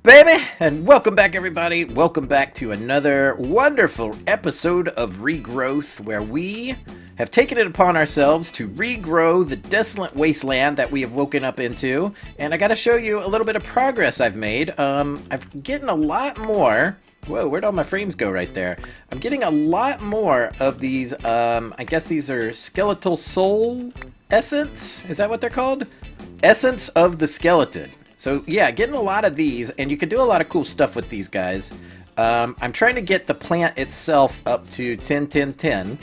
baby, and welcome back everybody. Welcome back to another wonderful episode of Regrowth, where we have taken it upon ourselves to regrow the desolate wasteland that we have woken up into. And I gotta show you a little bit of progress I've made. I'm getting a lot more. Whoa, where'd all my frames go right there? I'm getting a lot more of these, I guess these are skeletal soul essence? Is that what they're called? Essence of the skeleton. So yeah, getting a lot of these, and you can do a lot of cool stuff with these guys. I'm trying to get the plant itself up to 10, 10, 10,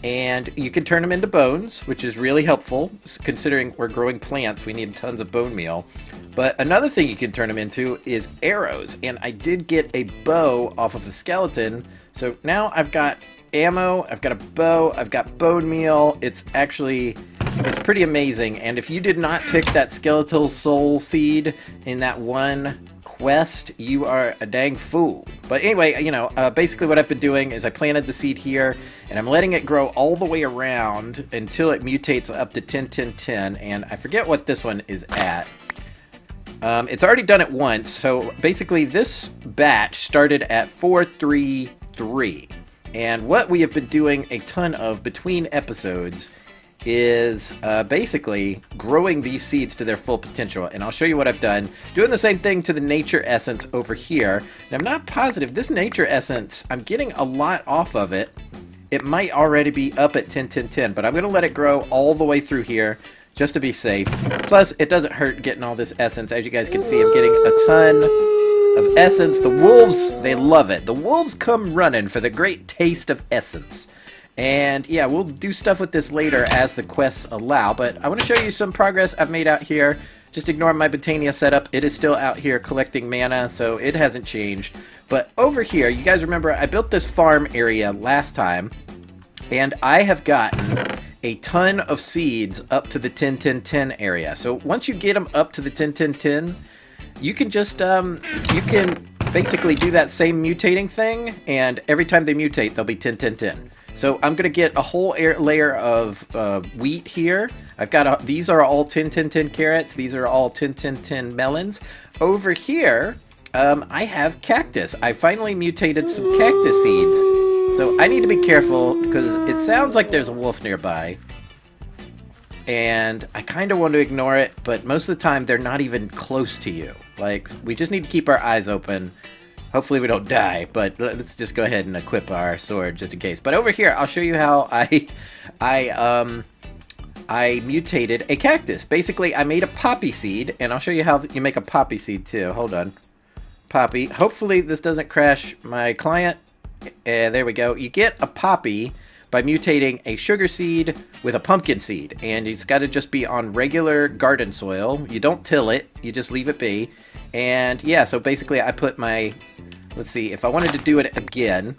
and you can turn them into bones, which is really helpful. Considering we're growing plants, we need tons of bone meal. But another thing you can turn them into is arrows, and I did get a bow off of a skeleton, so now I've got ammo, I've got a bow, I've got bone meal. It's pretty amazing. And if you did not pick that skeletal soul seed in that one quest, you are a dang fool. But anyway, you know, basically what I've been doing is I planted the seed here, and I'm letting it grow all the way around until it mutates up to 10, 10, 10, and I forget what this one is at. It's already done it once, so basically this batch started at 433. And what we have been doing a ton of between episodes is basically growing these seeds to their full potential. And I'll show you what I've done. Doing the same thing to the nature essence over here. And I'm not positive. This nature essence, I'm getting a lot off of it. It might already be up at 10, 10, 10, but I'm going to let it grow all the way through here just to be safe. Plus, it doesn't hurt getting all this essence. As you guys can see, I'm getting a ton of essence. The wolves, they love it. The wolves come running for the great taste of essence. And yeah, we'll do stuff with this later as the quests allow, but I want to show you some progress I've made out here. Just ignore my Botania setup. It is still out here collecting mana, so it hasn't changed. But over here, you guys remember I built this farm area last time, and I have gotten a ton of seeds up to the 10, 10, 10 area. So once you get them up to the 10, 10, 10, you can just, you can basically do that same mutating thing, and every time they mutate, they'll be 10, 10, 10. So I'm going to get a whole layer of wheat here. I've got, these are all 10, 10, 10 carrots. These are all 10, 10, 10 melons. Over here, I have cactus. I finally mutated some cactus seeds. So I need to be careful because it sounds like there's a wolf nearby. And I kind of want to ignore it, but most of the time they're not even close to you. Like, we just need to keep our eyes open. Hopefully we don't die, but let's just go ahead and equip our sword just in case. But over here, I'll show you how I mutated a cactus. Basically, I made a poppy seed, and I'll show you how you make a poppy seed too. Hold on. Poppy. Hopefully this doesn't crash my client. There we go. You get a poppy by mutating a sugar seed with a pumpkin seed, and it's got to just be on regular garden soil. You don't till it, you just leave it be. And yeah, so basically I put my, let's see, if I wanted to do it again,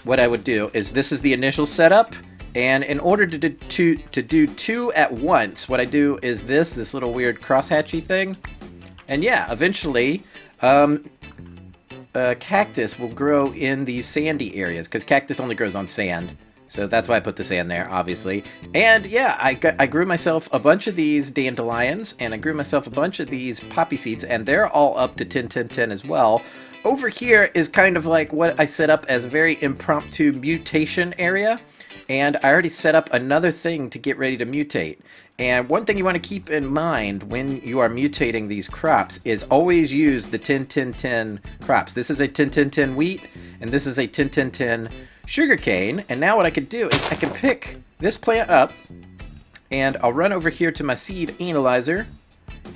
what I would do is, this is the initial setup, and in order to do two at once, what I do is this little weird crosshatchy thing. And yeah, eventually cactus will grow in these sandy areas, because cactus only grows on sand. So that's why I put the sand there, obviously. And yeah, I grew myself a bunch of these dandelions, and I grew myself a bunch of these poppy seeds, and they're all up to 10, 10, 10 as well. Over here is kind of like what I set up as a very impromptu mutation area. And I already set up another thing to get ready to mutate. And one thing you want to keep in mind when you are mutating these crops is always use the 10, 10, 10 crops. This is a 10, 10, 10 wheat, and this is a 10, 10, 10 sugarcane. And now what I can do is I can pick this plant up, and I'll run over here to my seed analyzer,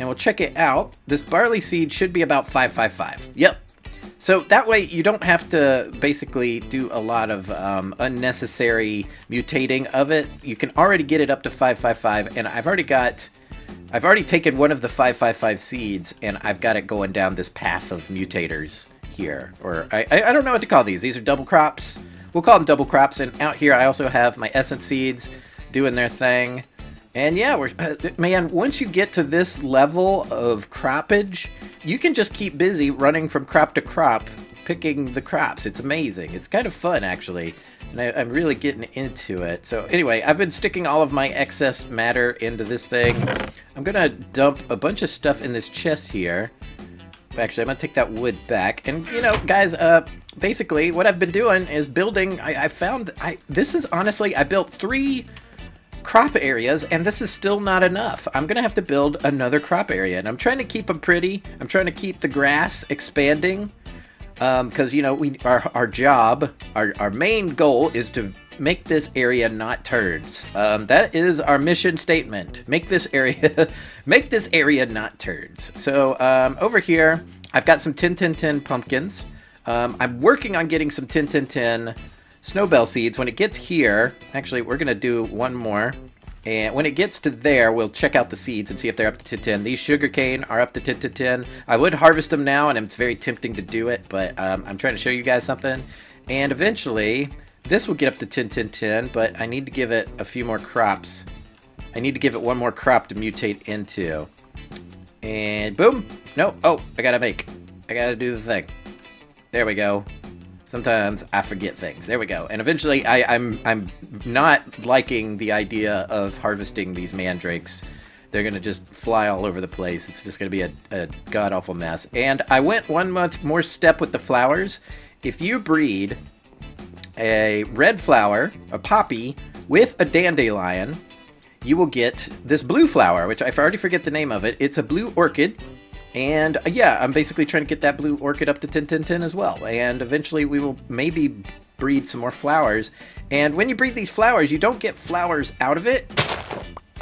and we'll check it out. This barley seed should be about 555. Yep. So that way you don't have to basically do a lot of unnecessary mutating of it. You can already get it up to 555, and I've already taken one of the 555 seeds, and I've got it going down this path of mutators here. Or I don't know what to call these. These are double crops. We'll call them double crops. And out here I also have my essence seeds doing their thing. And yeah, man, once you get to this level of croppage, you can just keep busy running from crop to crop, picking the crops. It's amazing. It's kind of fun, actually. And I'm really getting into it. So anyway, I've been sticking all of my excess matter into this thing. I'm going to dump a bunch of stuff in this chest here. Actually, I'm gonna take that wood back. And you know, guys, basically what I've been doing is building. I found this is honestly, I built 3 crop areas, and this is still not enough. I'm gonna have to build another crop area, and I'm trying to keep them pretty. I'm trying to keep the grass expanding, because you know, our job, our main goal is to make this area not turds. That is our mission statement. Make this area not turds. So over here, I've got some 10-10-10 pumpkins. I'm working on getting some 10-10-10 snowbell seeds. When it gets here, actually, we're gonna do one more. And when it gets to there, we'll check out the seeds and see if they're up to 10-10. These sugarcane are up to 10-10. I would harvest them now, and it's very tempting to do it, but I'm trying to show you guys something. And eventually, this will get up to 10-10-10, but I need to give it a few more crops. I need to give it one more crop to mutate into. And boom. No. Oh, I gotta do the thing. There we go. Sometimes I forget things. There we go. And eventually, I'm not liking the idea of harvesting these mandrakes. They're gonna just fly all over the place. It's just gonna be a god-awful mess. And I went one more step with the flowers. If you breed a red flower, a poppy, with a dandelion, you will get this blue flower, which I already forget the name of it. It's a blue orchid. And yeah, I'm basically trying to get that blue orchid up to 10-10-10 as well. And eventually we will maybe breed some more flowers. And when you breed these flowers, you don't get flowers out of it.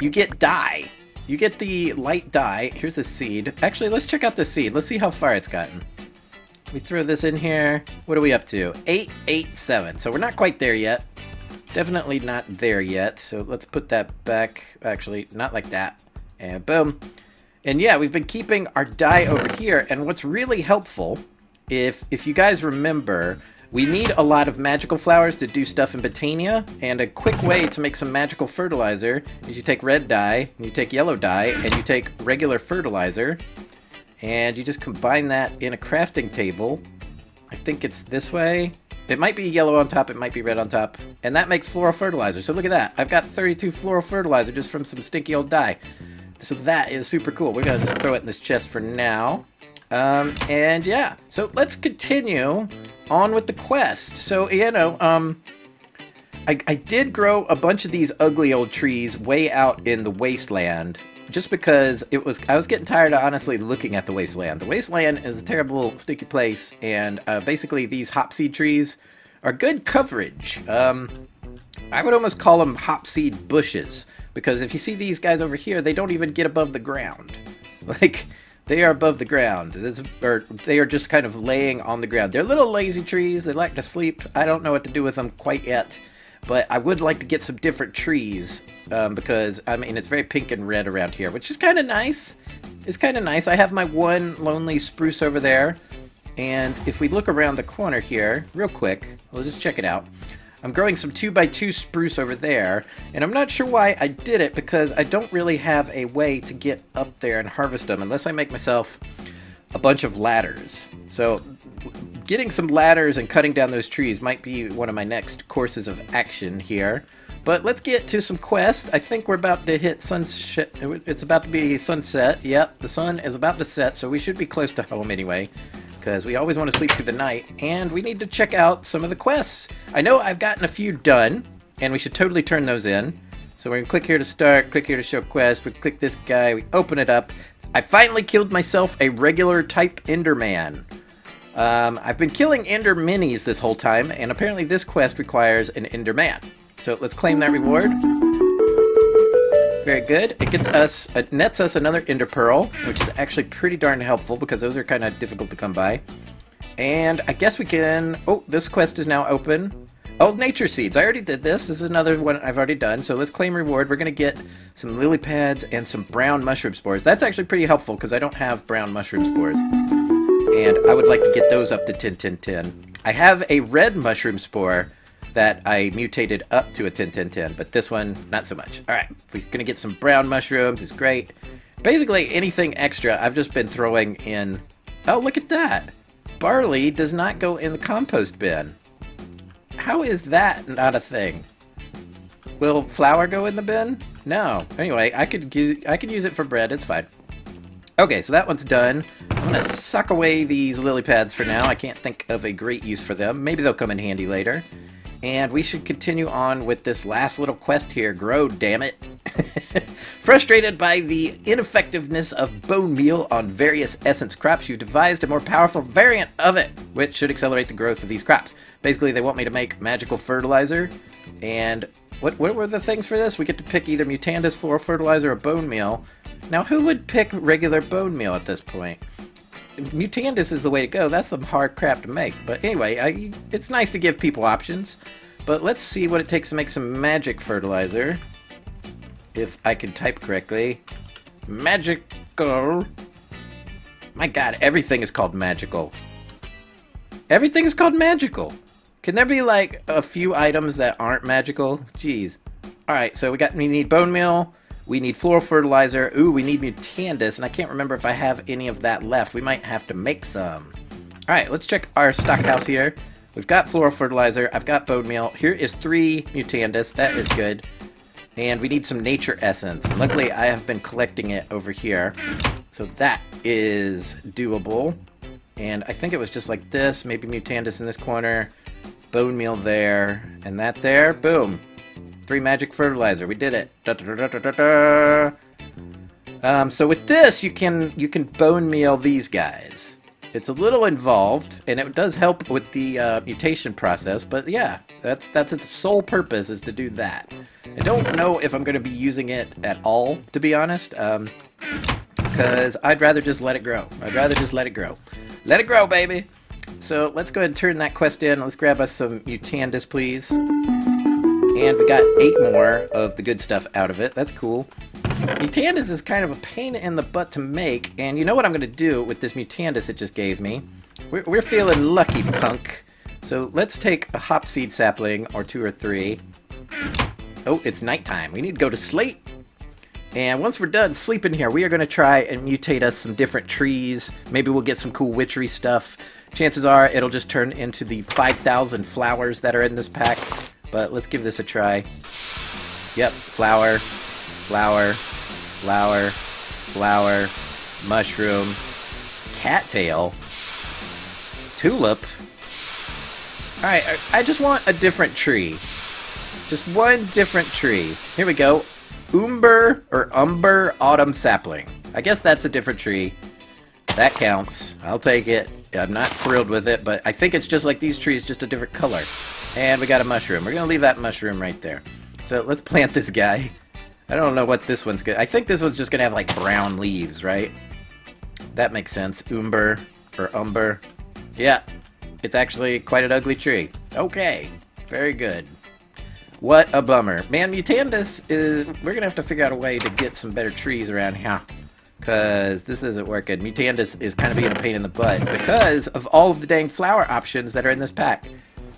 You get dye. You get the light dye. Here's the seed. Actually, let's check out the seed. Let's see how far it's gotten. We throw this in here. What are we up to? 8, 8, 7. So we're not quite there yet. Definitely not there yet. So let's put that back. Actually, not like that. And boom. And yeah, we've been keeping our dye over here. And what's really helpful, if you guys remember, we need a lot of magical flowers to do stuff in Botania. And a quick way to make some magical fertilizer is you take red dye, and you take yellow dye, and you take regular fertilizer. And you just combine that in a crafting table. I think it's this way. It might be yellow on top, it might be red on top. And that makes floral fertilizer. So look at that. I've got 32 floral fertilizer just from some stinky old dye. So that is super cool. We're going to just throw it in this chest for now. And yeah, so let's continue on with the quest. So, you know, I did grow a bunch of these ugly old trees way out in the wasteland. Just because I was getting tired of honestly looking at the wasteland. The wasteland is a terrible, sticky place, and basically these hopseed trees are good coverage. I would almost call them hopseed bushes, because if you see these guys over here, they don't even get above the ground. Like, they are above the ground. Or they are just kind of laying on the ground. They're little lazy trees. They like to sleep. I don't know what to do with them quite yet. But I would like to get some different trees, because, I mean, it's very pink and red around here, which is kind of nice. It's kind of nice. I have my one lonely spruce over there, and if we look around the corner here, real quick, we'll just check it out. I'm growing some 2x2 spruce over there, and I'm not sure why I did it, because I don't really have a way to get up there and harvest them, unless I make myself a bunch of ladders. So getting some ladders and cutting down those trees might be one of my next courses of action here. But let's get to some quests. I think we're about to hit sunset. It's about to be sunset. Yep, the sun is about to set, so we should be close to home anyway, because we always want to sleep through the night. And we need to check out some of the quests. I know I've gotten a few done, and we should totally turn those in. So we're going to click here to start, click here to show quest. We click this guy, we open it up. I finally killed myself a regular type Enderman. I've been killing Ender Minis this whole time, and apparently this quest requires an Enderman. So let's claim that reward. Very good. It nets us another Ender Pearl, which is actually pretty darn helpful, because those are kind of difficult to come by. And I guess we can... Oh, this quest is now open. Oh, nature seeds. I already did this. This is another one I've already done. So let's claim reward. We're going to get some lily pads and some brown mushroom spores. That's actually pretty helpful, because I don't have brown mushroom spores. And I would like to get those up to 10-10-10. I have a red mushroom spore that I mutated up to a 10-10-10, but this one, not so much. All right, we're going to get some brown mushrooms. It's great. Basically, anything extra, I've just been throwing in... Oh, look at that. Barley does not go in the compost bin. How is that not a thing? Will flour go in the bin? No. Anyway, I could use it for bread. It's fine. Okay, so that one's done. I'm gonna suck away these lily pads for now. I can't think of a great use for them. Maybe they'll come in handy later. And we should continue on with this last little quest here. Grow, damn it. Frustrated by the ineffectiveness of bone meal on various essence crops, you've devised a more powerful variant of it, which should accelerate the growth of these crops. Basically, they want me to make magical fertilizer. And what were the things for this? We get to pick either Mutandis, floral fertilizer, or bone meal. Now, who would pick regular bone meal at this point? Mutandis is the way to go. That's some hard crap to make. But anyway, it's nice to give people options. But let's see what it takes to make some magic fertilizer. If I can type correctly. Magical. My god, everything is called magical. Everything is called magical. Can there be like a few items that aren't magical? Jeez. Alright, so we need bone meal. We need floral fertilizer. Ooh, we need Mutandis, and I can't remember if I have any of that left. We might have to make some. Alright, let's check our stock house here. We've got floral fertilizer. I've got bone meal. Here is 3 Mutandis. That is good. And we need some nature essence. Luckily, I have been collecting it over here. So that is doable. And I think it was just like this. Maybe Mutandis in this corner. Bone meal there. And that there. Boom. 3 magic fertilizer. We did it. Da, da, da, da, da, da. So with this, you can bone meal these guys. It's a little involved, and it does help with the mutation process. But yeah, that's its sole purpose, is to do that. I don't know if I'm going to be using it at all, to be honest, because I'd rather just let it grow. I'd rather just let it grow. Let it grow, baby. So let's go ahead and turn that quest in. Let's grab us some Mutandis, please. And we got 8 more of the good stuff out of it. That's cool. Mutandis is kind of a pain in the butt to make, and you know what I'm going to do with this Mutandis it just gave me? We're feeling lucky, punk. So let's take a hop seed sapling, or 2 or 3. Oh, it's nighttime. We need to go to sleep. And once we're done sleeping here, we are going to try and mutate us some different trees. Maybe we'll get some cool witchery stuff. Chances are it'll just turn into the 5,000 flowers that are in this pack. But let's give this a try. Yep, flower, flower, flower, flower, mushroom, cattail, tulip. Alright, I just want a different tree. Just one different tree. Here we go. Umber autumn sapling. I guess that's a different tree. That counts. I'll take it. I'm not thrilled with it, but I think it's just like these trees, just a different color. And we got a mushroom. We're going to leave that mushroom right there. So let's plant this guy. I don't know what this one's good. I think this one's just going to have like brown leaves, right? That makes sense. Umber. Yeah, it's actually quite an ugly tree. Okay, very good. What a bummer. Man, Mutandis is... We're going to have to figure out a way to get some better trees around here. Because this isn't working. Mutandis is kind of being a pain in the butt because of all of the dang flower options that are in this pack.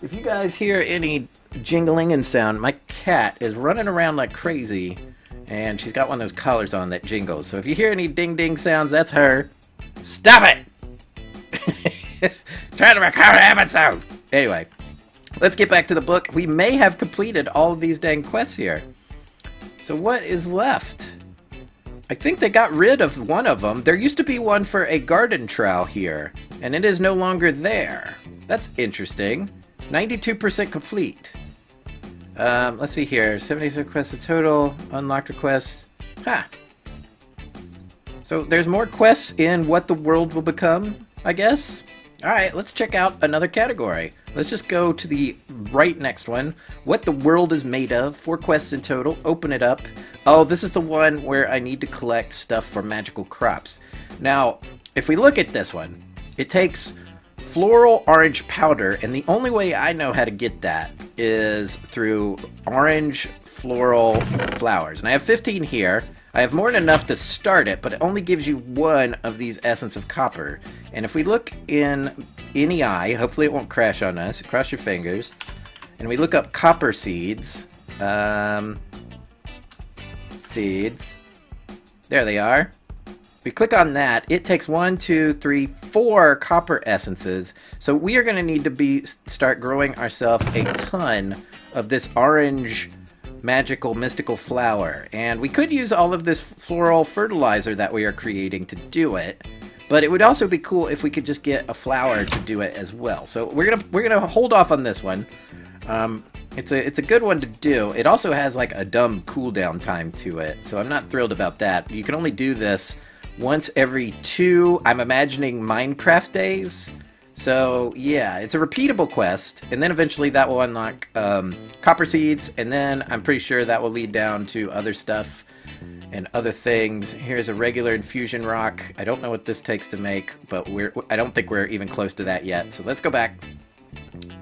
If you guys hear any jingling and sound, my cat is running around like crazy, and she's got one of those collars on that jingles. So if you hear any ding-ding sounds, that's her. Stop it! Trying to record an episode! Anyway, let's get back to the book. We may have completed all of these dang quests here. So what is left? I think they got rid of one of them. There used to be one for a garden trowel here, and it is no longer there. That's interesting. 92% complete. Let's see here. 76 requests in total. Unlocked requests. Ha! So there's more quests in What the World Will Become, I guess? Alright, let's check out another category. Let's just go to the right next one. What the World is Made Of. 4 quests in total. Open it up. Oh, this is the one where I need to collect stuff for magical crops. Now, if we look at this one, it takes floral orange powder, and the only way I know how to get that is through orange floral flowers. And I have 15 here. I have more than enough to start it, but it only gives you 1 of these essence of copper. And if we look in any eye, hopefully it won't crash on us, cross your fingers, and we look up copper seeds, seeds, there they are. We click on that, it takes 1, 2, 3, 4 copper essences. So we are going to need to start growing ourselves a ton of this orange magical, mystical flower. And we could use all of this floral fertilizer that we are creating to do it. But it would also be cool if we could just get a flower to do it as well. So we're gonna hold off on this one. It's a good one to do. It also has like a dumb cooldown time to it, so I'm not thrilled about that. You can only do this once every 2, I'm imagining, Minecraft days. So yeah, it's a repeatable quest, and then eventually that will unlock copper seeds, and then I'm pretty sure that will lead down to other stuff and other things. Here's a regular infusion rock. I don't know what this takes to make, but I don't think we're even close to that yet. So let's go back.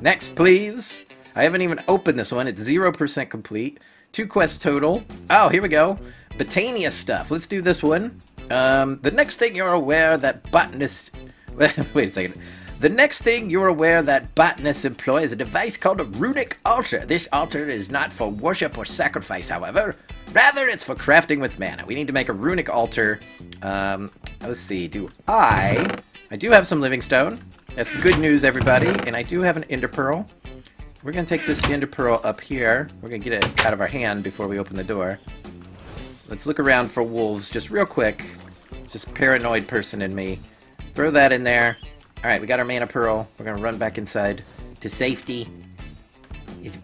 Next, please. I haven't even opened this one. It's 0% complete. 2 quests total. Oh, here we go. Botania stuff. Let's do this one. The next thing you're aware that botanists... Wait a second. The next thing you're aware that botanists employ is a device called a runic altar. This altar is not for worship or sacrifice, however. Rather, it's for crafting with mana. We need to make a runic altar. Let's see. I do have some living stone. That's good news, everybody. And I do have an ender pearl. We're going to take this ender pearl up here. We're going to get it out of our hand before we open the door. Let's look around for wolves just real quick. Just paranoid person in me. Throw that in there. Alright, we got our mana pearl. We're going to run back inside to safety.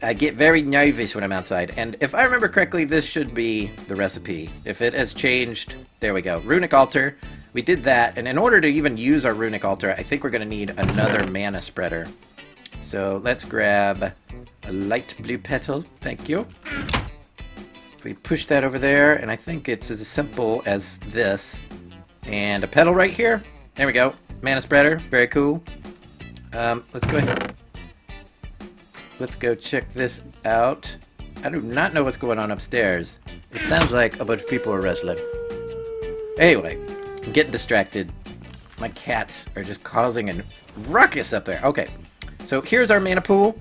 I get very nervous when I'm outside. And if I remember correctly, this should be the recipe. If it has changed, there we go. Runic altar. We did that. And in order to even use our runic altar, I think we're going to need another mana spreader. So let's grab a light blue petal. Thank you. We push that over there, and I think it's as simple as this. And a petal right here. There we go. Mana spreader. Very cool. Let's go ahead. Let's go check this out. I do not know what's going on upstairs. It sounds like a bunch of people are wrestling. Anyway, I'm getting distracted. My cats are just causing a ruckus up there. Okay, so here's our mana pool.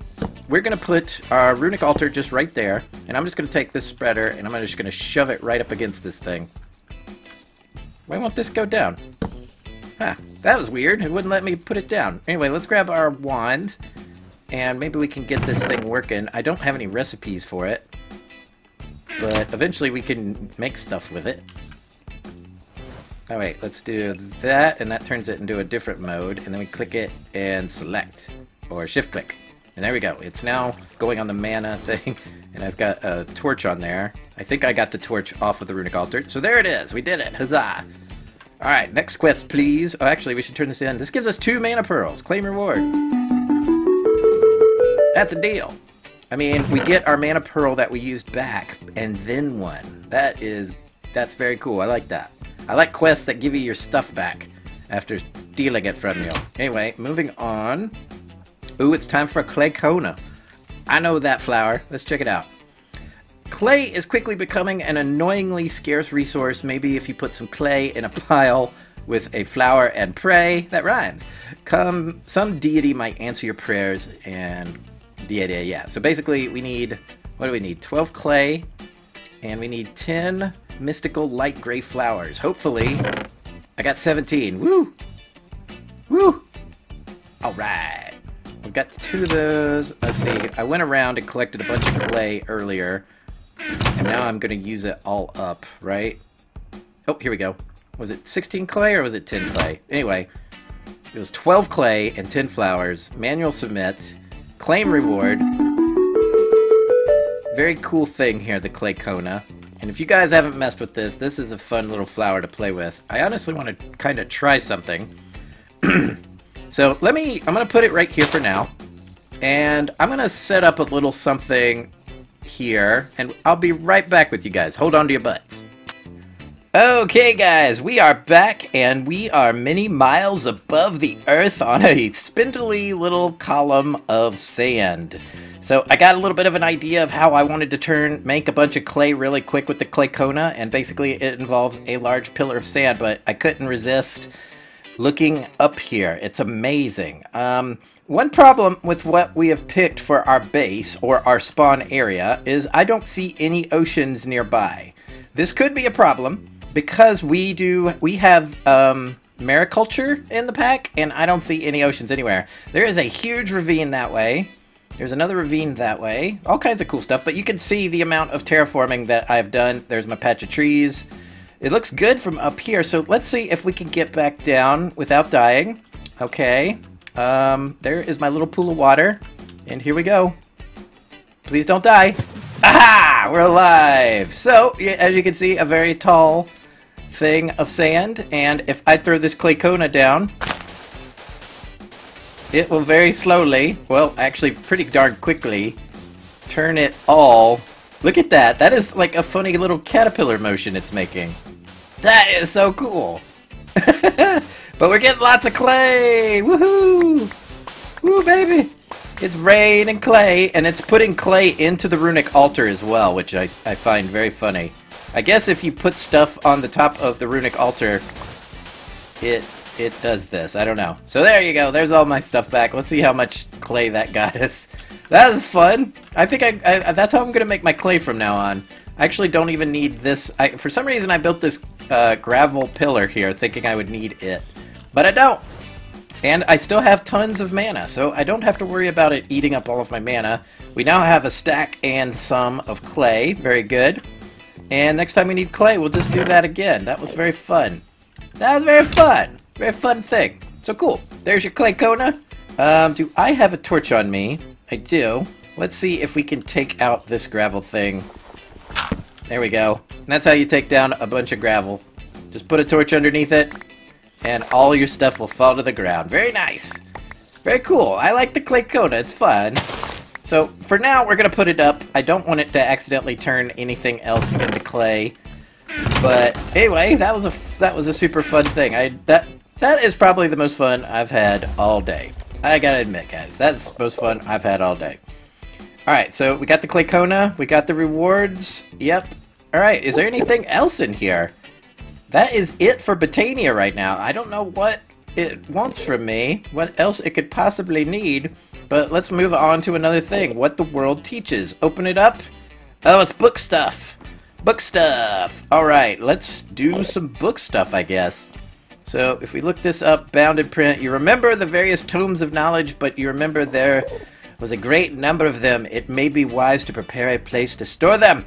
We're going to put our runic altar just right there. And I'm just going to take this spreader and I'm just going to shove it right up against this thing. Why won't this go down? Huh, that was weird. It wouldn't let me put it down. Anyway, let's grab our wand. And maybe we can get this thing working. I don't have any recipes for it. But eventually we can make stuff with it. Alright, let's do that. And that turns it into a different mode. And then we click it and select. Or shift click. And there we go. It's now going on the mana thing. And I've got a torch on there. I think I got the torch off of the runic altar. So there it is. We did it. Huzzah. Alright, next quest, please. Oh, actually, we should turn this in. This gives us 2 mana pearls. Claim reward. That's a deal. I mean, we get our mana pearl that we used back, and then one. That's very cool. I like that. I like quests that give you your stuff back after stealing it from you. Anyway, moving on. Ooh, it's time for a Clayconia. I know that flower. Let's check it out. Clay is quickly becoming an annoyingly scarce resource. Maybe if you put some clay in a pile with a flower and pray, that rhymes. Some deity might answer your prayers and... Yeah. So basically, we need, what do we need? 12 clay, and we need 10 mystical light gray flowers. Hopefully, I got 17. Woo! Woo! Alright. We've got 2 of those. Let's see. I went around and collected a bunch of clay earlier, and now I'm going to use it all up, right? Oh, here we go. Was it 16 clay or was it 10 clay? Anyway, it was 12 clay and 10 flowers. Manual submit. Claim reward. Very cool thing here, the Clayconia. And if you guys haven't messed with this, this is a fun little flower to play with. I honestly want to kind of try something. So I'm going to put it right here for now. And I'm going to set up a little something here. And I'll be right back with you guys. Hold on to your butts. Okay guys, we are back and we are many miles above the earth on a spindly little column of sand. So I got a little bit of an idea of how I wanted to make a bunch of clay really quick with the Clayconia, and basically it involves a large pillar of sand, but I couldn't resist looking up here. It's amazing. One problem with what we have picked for our base, or our spawn area, is I don't see any oceans nearby. This could be a problem, because we have mariculture in the pack, and I don't see any oceans anywhere. There is a huge ravine that way, There's another ravine that way. All kinds of cool stuff, but you can see the amount of terraforming that I've done. There's my patch of trees. It looks good from up here, so let's see if we can get back down without dying. Okay. There is my little pool of water. And here we go. Please don't die. Aha! We're alive! So, yeah, as you can see, a very tall thing of sand. And if I throw this Clayconia down, it will very slowly, well, actually pretty darn quickly, turn it all. Look at that. That is like a funny little caterpillar motion it's making. That is so cool. But we're getting lots of clay. Woohoo! Woo, baby! It's rain and clay, and it's putting clay into the runic altar as well, which I find very funny. I guess if you put stuff on the top of the runic altar, it does this. I don't know. So there you go. There's all my stuff back. Let's see how much clay that got us. That was fun. I think that's how I'm going to make my clay from now on. I actually don't even need this. For some reason, I built this gravel pillar here thinking I would need it. But I don't. And I still have tons of mana, so I don't have to worry about it eating up all of my mana. We now have a stack and some of clay. Very good. And next time we need clay, we'll just do that again. That was very fun. That was very fun. Very fun thing. So cool. There's your Clayconia. Do I have a torch on me? I do. Let's see if we can take out this gravel thing. There we go. And that's how you take down a bunch of gravel. Just put a torch underneath it, and all your stuff will fall to the ground. Very nice. Very cool. I like the Clayconia. It's fun. So for now, we're going to put it up. I don't want it to accidentally turn anything else into clay. But anyway, that was a super fun thing. That is probably the most fun I've had all day. I gotta admit, guys, that's the most fun I've had all day. Alright, so we got the Clayconia, we got the rewards. Yep. Alright, is there anything else in here? That is it for Botania right now. I don't know what it wants from me, what else it could possibly need, but let's move on to another thing. What the world teaches. Open it up. Oh, it's book stuff. Book stuff. Alright, let's do some book stuff, I guess. So, if we look this up, bound in print, you remember the various tomes of knowledge, but you remember there was a great number of them. It may be wise to prepare a place to store them.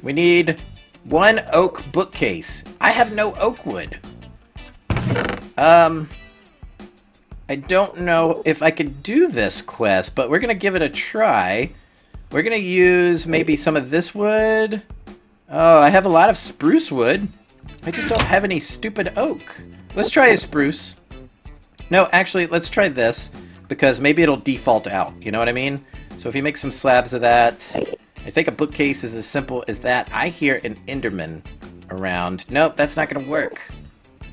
We need one oak bookcase. I have no oak wood. I don't know if I could do this quest, but we're going to give it a try. We're going to use maybe some of this wood. Oh, I have a lot of spruce wood. I just don't have any stupid oak. Let's try a spruce. No, actually, let's try this, because maybe it'll default out, you know what I mean? So if you make some slabs of that, I think a bookcase is as simple as that. I hear an Enderman around. Nope, that's not going to work.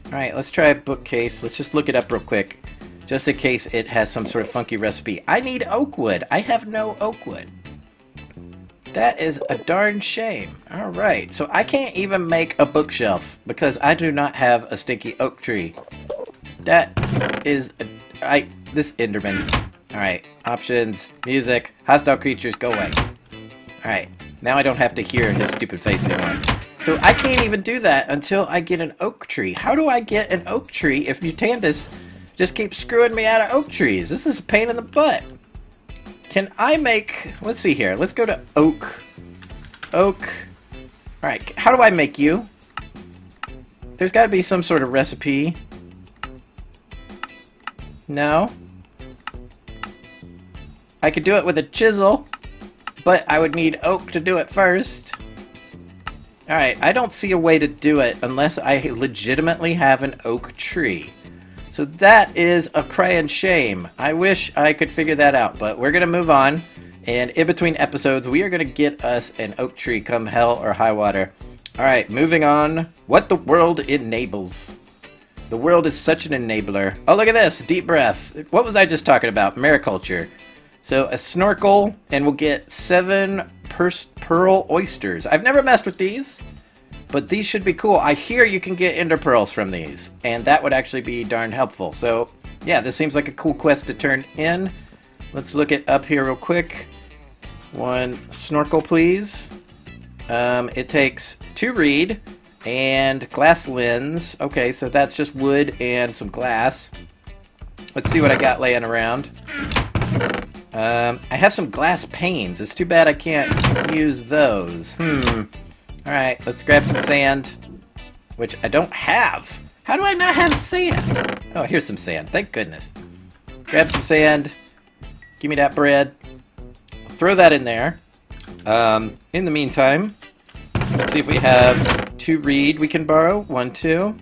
Alright, let's try a bookcase. Let's just look it up real quick, just in case it has some sort of funky recipe. I need oak wood. I have no oak wood. That is a darn shame. Alright, so I can't even make a bookshelf because I do not have a stinky oak tree. That is... this Enderman. Alright, options, music, hostile creatures, go away. Alright, now I don't have to hear his stupid face anymore. So I can't even do that until I get an oak tree. How do I get an oak tree if Mutandis just keeps screwing me out of oak trees? This is a pain in the butt. Can I make... Let's see here. Let's go to oak. Oak. Alright, how do I make you? There's got to be some sort of recipe. No. I could do it with a chisel, but I would need oak to do it first. Alright, I don't see a way to do it unless I legitimately have an oak tree. So that is a crying shame. I wish I could figure that out, but we're going to move on. And in between episodes, we are going to get us an oak tree come hell or high water. Alright, moving on. What the world enables. The world is such an enabler. Oh, look at this. Deep breath. What was I just talking about? Mariculture. So a snorkel, and we'll get 7 pearl oysters. I've never messed with these, but these should be cool. I hear you can get ender pearls from these, and that would actually be darn helpful. So, yeah, this seems like a cool quest to turn in. Let's look it up here real quick. 1 snorkel, please. It takes 2 reed and glass lens. Okay, so that's just wood and some glass. Let's see what I got laying around. I have some glass panes. It's too bad I can't use those. Alright, let's grab some sand, which I don't have. How do I not have sand? Oh, here's some sand. Thank goodness. Grab some sand. Give me that bread. Throw that in there. In the meantime, let's see if we have 2 reed we can borrow. 1, 2.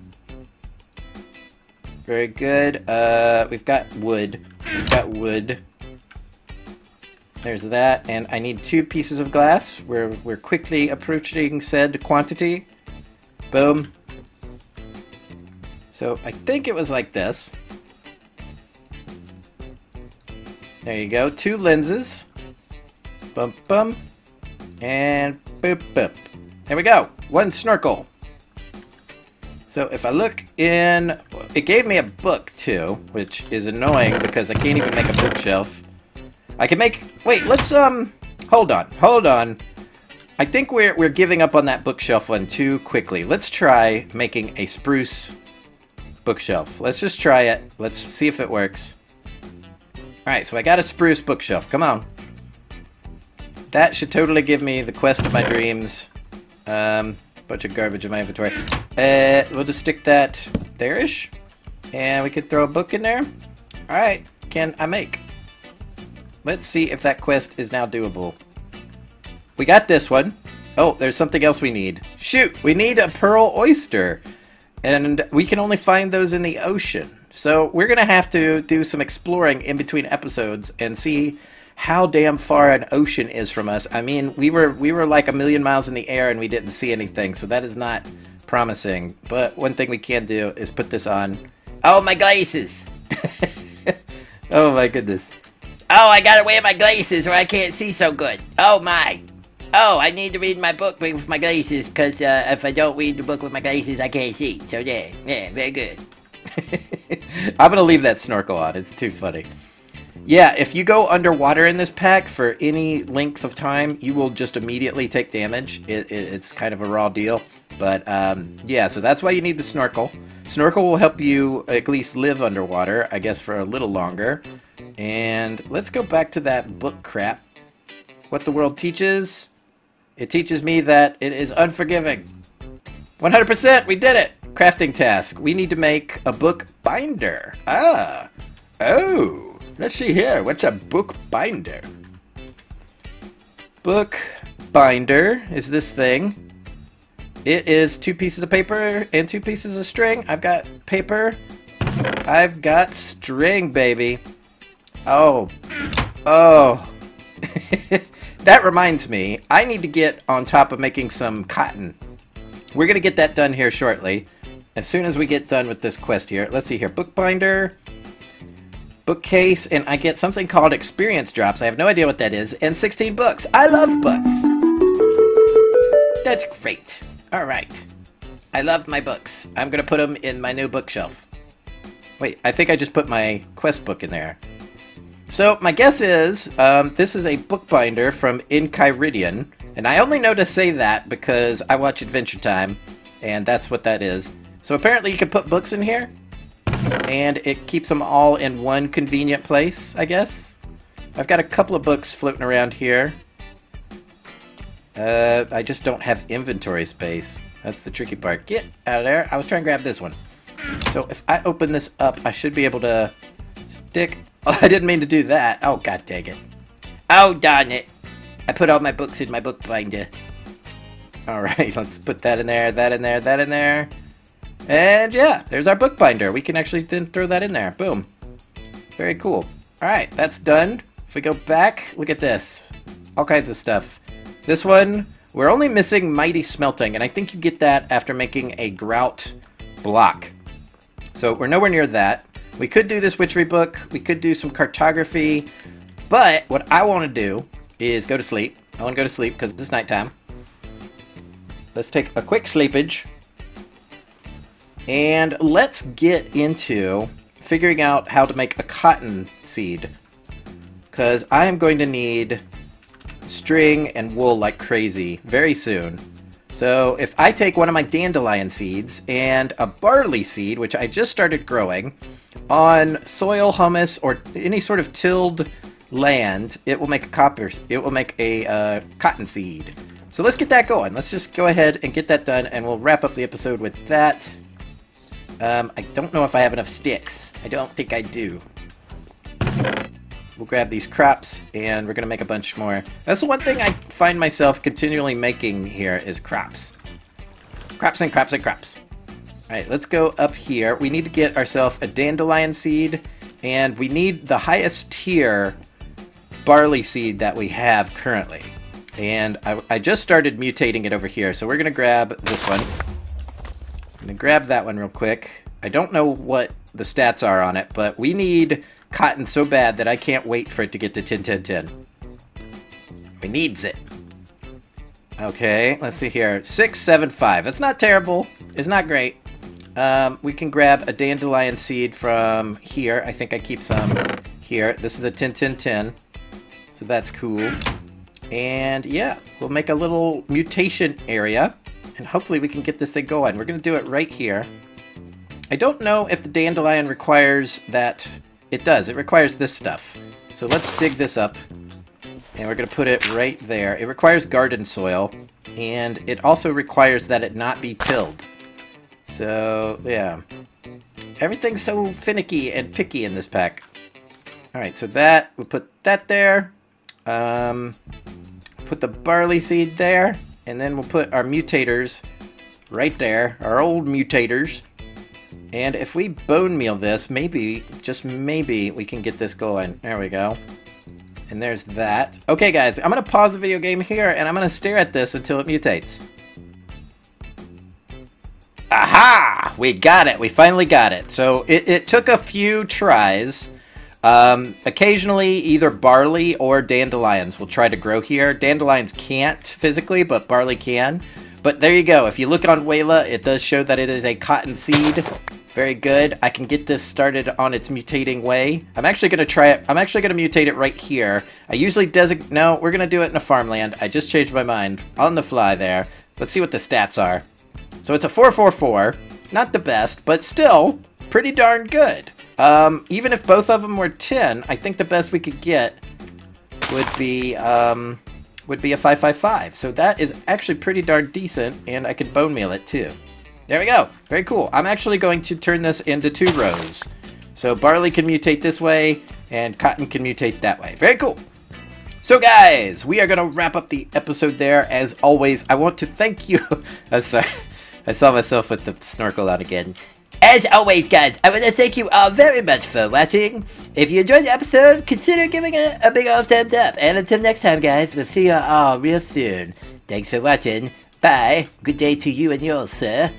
Very good. We've got wood. We've got wood. There's that. And I need 2 pieces of glass. We're quickly approaching said quantity. Boom. So I think it was like this. There you go. 2 lenses. Bum bum. And boop boop. There we go. 1 snorkel. So if I look in, it gave me a book too, which is annoying because I can't even make a bookshelf. I can make, wait, let's hold on. I think we're giving up on that bookshelf one too quickly. Let's try making a spruce bookshelf. Let's just try it. Let's see if it works. Alright, so I got a spruce bookshelf. Come on. That should totally give me the quest of my dreams. Bunch of garbage in my inventory. We'll just stick that there-ish. And we could throw a book in there. Alright, can I make? Let's see if that quest is now doable. We got this one. Oh, there's something else we need. Shoot! We need a pearl oyster. And we can only find those in the ocean. So we're going to have to do some exploring in between episodes and see how damn far an ocean is from us. I mean, we were like a million miles in the air and we didn't see anything, so that is not promising. But one thing we can do is put this on. Oh, my glasses! Oh my goodness. Oh, I gotta wear my glasses or I can't see so good. Oh my. Oh, I need to read my book with my glasses because if I don't read the book with my glasses, I can't see. So yeah, very good. I'm gonna leave that snorkel on. It's too funny. Yeah, if you go underwater in this pack for any length of time, you will just immediately take damage. It's kind of a raw deal. But yeah, so that's why you need the snorkel. Snorkel will help you at least live underwater, I guess, for a little longer. And let's go back to that book crap. What the world teaches. It teaches me that it is unforgiving. 100%! We did it! Crafting task. We need to make a book binder. Ah! Oh! Let's see here. What's a book binder? Book binder is this thing. It is 2 pieces of paper and 2 pieces of string. I've got paper. I've got string, baby. Oh. Oh. That reminds me. I need to get on top of making some cotton. We're going to get that done here shortly. As soon as we get done with this quest here. Let's see here. Bookbinder. Bookcase. And I get something called experience drops. I have no idea what that is. And 16 books. I love books. That's great. Alright. I love my books. I'm going to put them in my new bookshelf. Wait, I think I just put my quest book in there. So, my guess is, this is a bookbinder from Enchiridion, and I only know to say that because I watch Adventure Time, and that's what that is. So apparently you can put books in here, and it keeps them all in one convenient place, I guess. I've got a couple of books floating around here. I just don't have inventory space. That's the tricky part. Get out of there. I was trying to grab this one. So if I open this up, I should be able to stick... Oh, I didn't mean to do that. Oh, god dang it. Oh, darn it. I put all my books in my bookbinder. Alright, let's put that in there, that in there, that in there. And yeah, there's our bookbinder. We can actually then throw that in there. Boom. Very cool. Alright, that's done. If we go back, look at this. All kinds of stuff. This one, we're only missing Mighty Smelting, and I think you get that after making a grout block. So we're nowhere near that. We could do this witchery book, we could do some cartography, but what I want to do is go to sleep. I want to go to sleep because it's nighttime. Let's take a quick sleepage. And let's get into figuring out how to make a cotton seed. Because I am going to need string and wool like crazy very soon. So if I take one of my dandelion seeds and a barley seed, which I just started growing, on soil, humus, or any sort of tilled land, it will make a cotton seed. So let's get that going. Let's just go ahead and get that done, and we'll wrap up the episode with that. I don't know if I have enough sticks. I don't think I do. We'll grab these crops, and we're going to make a bunch more. That's the one thing I find myself continually making here is crops. Crops and crops and crops. Alright, let's go up here. We need to get ourselves a dandelion seed, and we need the highest tier barley seed that we have currently. And I just started mutating it over here, so we're going to grab this one. I'm going to grab that one real quick. I don't know what the stats are on it, but we need cotton so bad that I can't wait for it to get to 10, 10, 10. We needs it. Okay, let's see here. 6, 7, 5. That's not terrible. It's not great. We can grab a dandelion seed from here. I think I keep some here. This is a 10, 10, 10. So that's cool. And yeah, we'll make a little mutation area, and hopefully we can get this thing going. We're going to do it right here. I don't know if the dandelion requires that. It does. It requires this stuff. So let's dig this up, and we're going to put it right there. It requires garden soil, and it also requires that it not be tilled. So yeah, everything's so finicky and picky in this pack. Alright, so that, we'll put that there. Put the barley seed there, and then we'll put our mutators right there, our old mutators. And if we bone meal this, maybe, just maybe, we can get this going. There we go. And there's that. Okay guys, I'm going to pause the video game here, and I'm going to stare at this until it mutates. Aha! We got it! We finally got it. So it took a few tries. Occasionally, either barley or dandelions will try to grow here. Dandelions can't physically, but barley can. But there you go. If you look on Wayla, it does show that it is a cotton seed. Very good. I can get this started on its mutating way. I'm actually going to try it. I'm actually going to mutate it right here. I usually designate... No, we're going to do it in a farmland. I just changed my mind on the fly there. Let's see what the stats are. So it's a 444. Not the best, but still pretty darn good. Even if both of them were 10, I think the best we could get would be a 555. So that is actually pretty darn decent, and I can bone meal it too. There we go. Very cool. I'm actually going to turn this into 2 rows. So barley can mutate this way, and cotton can mutate that way. Very cool. So guys, we are going to wrap up the episode there. As always, I want to thank you. I saw myself with the snorkel on again. As always, guys, I want to thank you all very much for watching. If you enjoyed the episode, consider giving it a big old thumbs up. And until next time, guys, we'll see you all real soon. Thanks for watching. Bye. Good day to you and yours, sir.